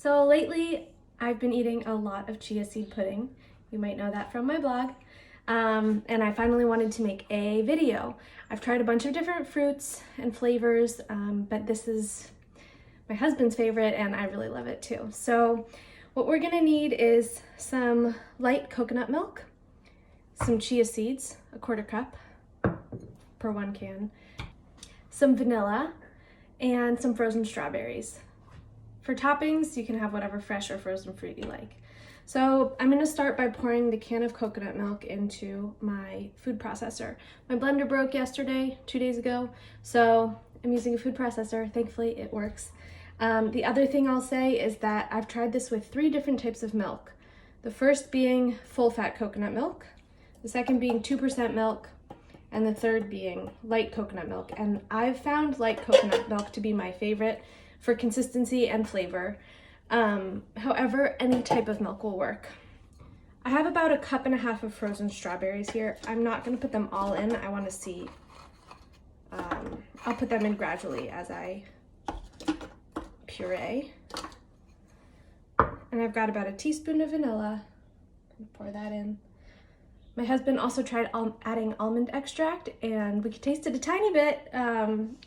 So lately, I've been eating a lot of chia seed pudding. You might know that from my blog. And I finally wanted to make a video. I've tried a bunch of different fruits and flavors, but this is my husband's favorite and I really love it too. So what we're gonna need is some light coconut milk, some chia seeds, a 1/4 cup per 1 can, some vanilla, and some frozen strawberries. For toppings, you can have whatever fresh or frozen fruit you like. So I'm gonna start by pouring the can of coconut milk into my food processor. My blender broke yesterday, 2 days ago, so I'm using a food processor. Thankfully, it works. The other thing I'll say is that I've tried this with 3 different types of milk. The first being full-fat coconut milk, the second being 2% milk, and the third being light coconut milk. And I've found light coconut milk to be my favorite for consistency and flavor. However, any type of milk will work. I have about 1.5 cups of frozen strawberries here. I'm not gonna put them all in. I wanna see, I'll put them in gradually as I puree. And I've got about 1 teaspoon of vanilla. Pour that in. My husband also tried adding almond extract and we tasted a tiny bit.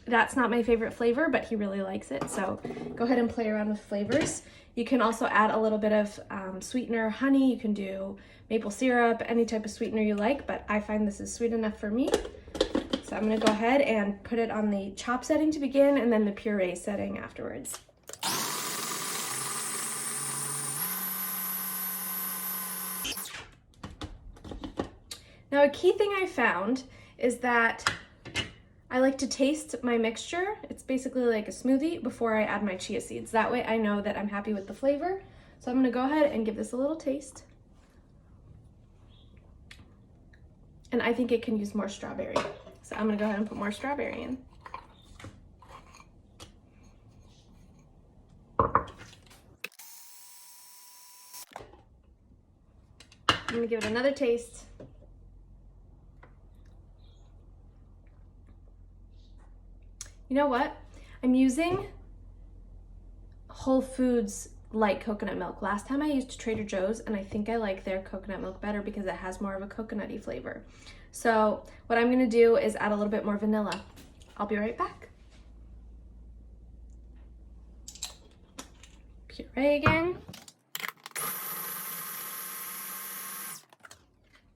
That's not my favorite flavor, but he really likes it. So go ahead and play around with flavors. You can also add a little bit of sweetener, honey. You can do maple syrup, any type of sweetener you like, but I find this is sweet enough for me. So I'm gonna go ahead and put it on the chop setting to begin and then the puree setting afterwards. Now, a key thing I found is that I like to taste my mixture. It's basically like a smoothie before I add my chia seeds. That way I know that I'm happy with the flavor. So I'm gonna go ahead and give this a little taste. And I think it can use more strawberry. So I'm gonna go ahead and put more strawberry in. I'm gonna give it another taste. You know what? I'm using Whole Foods light coconut milk. Last time I used Trader Joe's and I think I like their coconut milk better because it has more of a coconutty flavor. So what I'm gonna do is add a little bit more vanilla. I'll be right back. Puree again.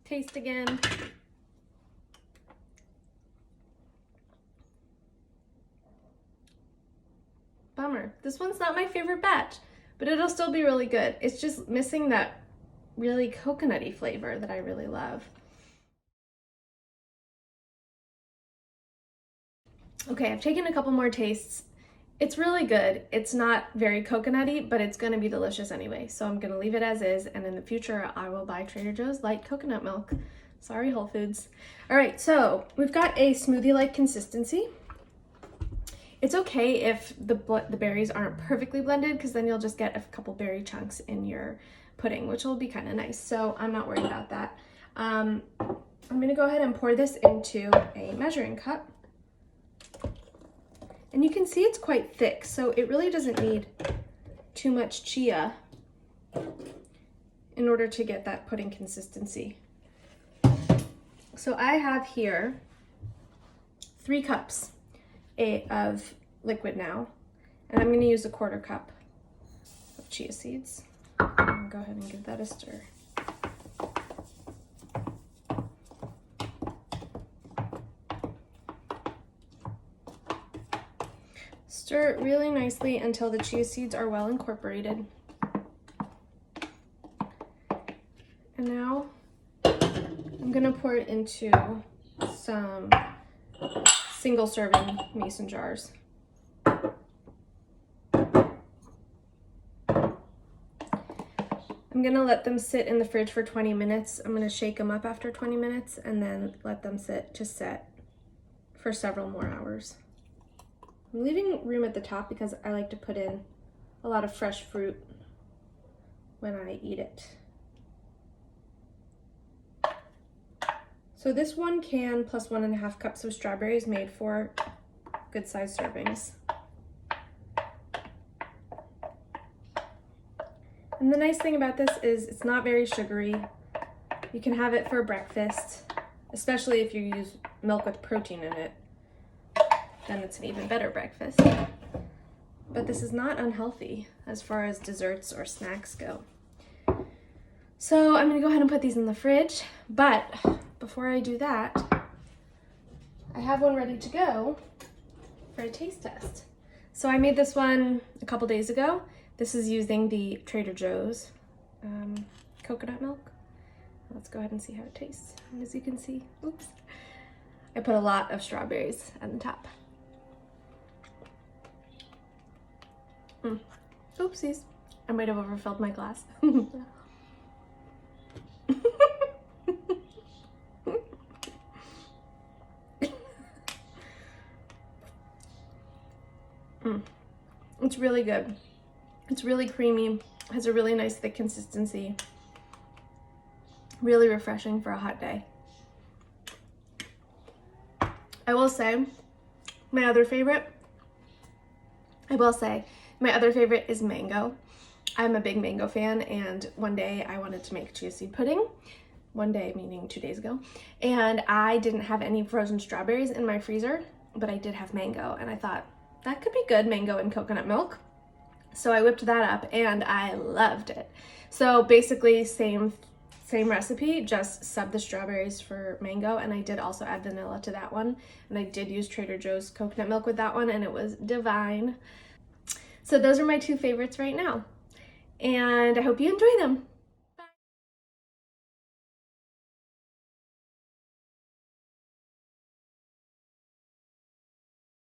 Taste again. Bummer. This one's not my favorite batch, but it'll still be really good. It's just missing that really coconutty flavor that I really love. Okay, I've taken a couple more tastes. It's really good. It's not very coconutty, but it's gonna be delicious anyway. So I'm gonna leave it as is, and in the future, I will buy Trader Joe's light coconut milk. Sorry, Whole Foods. All right, so we've got a smoothie-like consistency. It's okay if the berries aren't perfectly blended because then you'll just get a couple berry chunks in your pudding, which will be kind of nice. So I'm not worried about that. I'm gonna go ahead and pour this into a measuring cup. And you can see it's quite thick, so it really doesn't need too much chia in order to get that pudding consistency. So I have here 3 cups of liquid now, and I'm going to use a 1/4 cup of chia seeds. I'm go ahead and give that a stir. Stir it really nicely until the chia seeds are well incorporated. And now I'm going to pour it into some single serving mason jars. I'm gonna let them sit in the fridge for 20 minutes. I'm gonna shake them up after 20 minutes and then let them sit to set for several more hours. I'm leaving room at the top because I like to put in a lot of fresh fruit when I eat it. So this 1 can plus 1.5 cups of strawberries made for good sized servings. And the nice thing about this is it's not very sugary. You can have it for breakfast, especially if you use milk with protein in it. Then it's an even better breakfast. But this is not unhealthy as far as desserts or snacks go. So I'm gonna go ahead and put these in the fridge, but before I do that, I have one ready to go for a taste test. So I made this one a couple days ago. This is using the Trader Joe's coconut milk. Let's go ahead and see how it tastes. And as you can see, oops, I put a lot of strawberries at the top. Oopsies, I might have overfilled my glass. It's really good. It's really creamy, has a really nice thick consistency. Really refreshing for a hot day. I will say, my other favorite is mango. I'm a big mango fan, and one day I wanted to make chia seed pudding. One day, meaning 2 days ago. And I didn't have any frozen strawberries in my freezer, but I did have mango, and I thought, that could be good, mango and coconut milk. So I whipped that up and I loved it. So basically same recipe, just sub the strawberries for mango, and I did also add vanilla to that one. And I did use Trader Joe's coconut milk with that one, and it was divine. So those are my two favorites right now. And I hope you enjoy them.